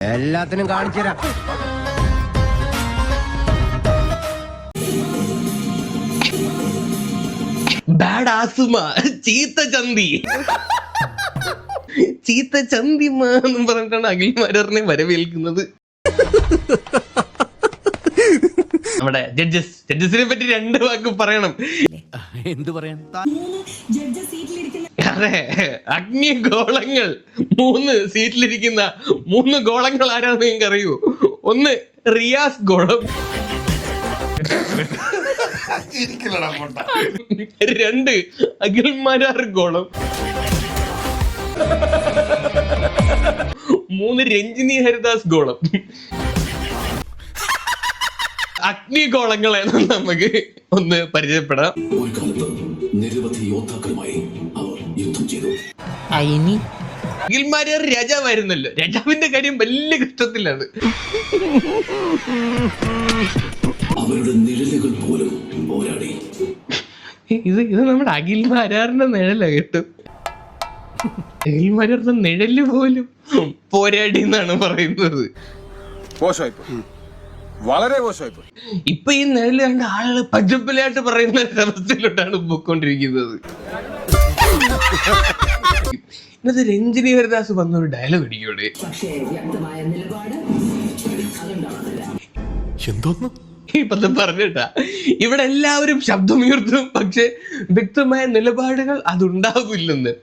എല്ലാത്തിനും കാണിച്ചു തരാം. ബാഡ് ആസുമ, ചീത്ത ചന്തി, ചീത്ത ചന്തിമ എന്നും പറഞ്ഞിട്ടാണ് അഖിൽമാരാറിനെ വരവേൽക്കുന്നത്. നമ്മുടെ ജഡ്ജസിനെ പറ്റി 2 വാക്ക് പറയണം. എന്തു പറയാൻ? അതെ, അഗ്നിഗോളങ്ങൾ 3 സീറ്റിലിരിക്കുന്ന 3 ഗോളങ്ങൾ ആരാണെന്ന് നിങ്ങൾക്ക് അറിയൂ? ഒന്ന് റിയാസ് ഗോളം, 2 അഖിൽമാരാർ ഗോളം, 3 രഞ്ജിനി ഹരിദാസ് ഗോളം. അഗ്നിഗോളങ്ങളെ നമുക്ക് ഒന്ന് പരിചയപ്പെടാം. ഒരു കാലത്ത് നിരവധി യോദ്ധാക്കളുമായി അവർ യുദ്ധം ചെയ്തു. അഖിൽമാരാർ രാജാവായിരുന്നല്ലോ. രാജാവിന്റെ കാര്യം വലിയ കഷ്ടത്തിലാണ്. അവരുടെ നിഴലുകൾ പോലും പോരാടി. ഇത് നമ്മുടെ അഖിൽമാരാറിന്റെ നിഴല കേട്ടു. അഖിൽമാരാറിന്റെ നിഴല് പോലും പോരാടി എന്നാണ് പറയുന്നത്. വളരെ മോശമായിപ്പോയി. ഇപ്പൊ ഈ നിഴല് കണ്ട ആളുകൾ പച്ചപ്പിലായിട്ട് പറയുന്ന അവസ്ഥയിലോട്ടാണ് പോയിക്കൊണ്ടിരിക്കുന്നത്. ഇന്നത്തെ രഞ്ജിനി ഹരിദാസ് വന്നൊരു ഡയലോഗ് അടിക്കൂടെ, എന്തോന്ന് ഇപ്പത്തെ പറഞ്ഞിട്ടാ, ഇവിടെ എല്ലാവരും ശബ്ദമുയർത്തും, പക്ഷെ വ്യക്തമായ നിലപാടുകൾ അതുണ്ടാവില്ലെന്ന്.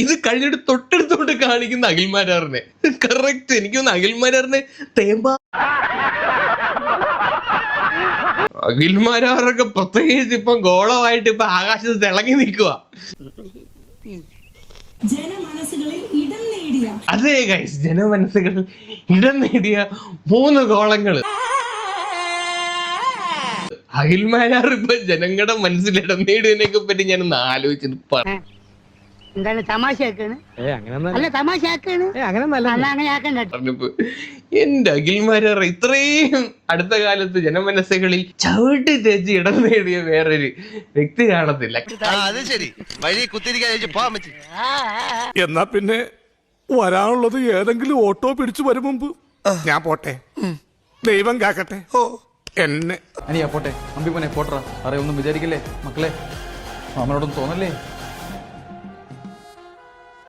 ഇത് കഴിഞ്ഞിട്ട് തൊട്ടടുത്തോട്ട് കാണിക്കുന്ന അഖിൽമാരാറിനെ കറക്റ്റ്. എനിക്കൊന്ന് അഖിൽമാരാറിനെ അഖിൽമാരാറൊക്കെ പ്രത്യേകിച്ച് ഇപ്പം ഗോളമായിട്ട് ഇപ്പൊ ആകാശത്ത് തിളങ്ങി നിൽക്കുക. അതെ ഗൈസ്, ജനമനസ്സുകളിൽ ഇടം നേടിയ 3 ഗോളങ്ങള്. അഖിൽമാരാർ ഇപ്പൊ ജനങ്ങളുടെ മനസ്സിൽ ഇടം നേടിയതിനെയൊക്കെ പറ്റി ഞാനൊന്ന് ആലോചിച്ചിട്ട് എന്താണ് തമാശയാക്കാണ്? അല്ല തമാശയാക്കാണ്, അങ്ങനെ ആക്കണ്ട. എന്റെ അഖിൽമാരാർ ഇത്രയും അടുത്ത കാലത്ത് ജനമനസ്സുകളിൽ ചവിട്ടി തേച്ച് ഇടം നേടിയ വേറൊരു വ്യക്തി കാണത്തില്ല. എന്നാ പിന്നെ വരാനുള്ളത് ഏതെങ്കിലും ഓട്ടോ പിടിച്ചു വരും മുമ്പ് ഞാൻ പോട്ടെ. ദൈവം കാക്കട്ടെ എന്നെ. അനിയാ പോട്ടെ, അമ്പി പോനെ പോട്ടറ. അറിയൊന്നും വിചാരിക്കല്ലേ മക്കളെ, മാമനോടൊന്നും തോന്നല്ലേ.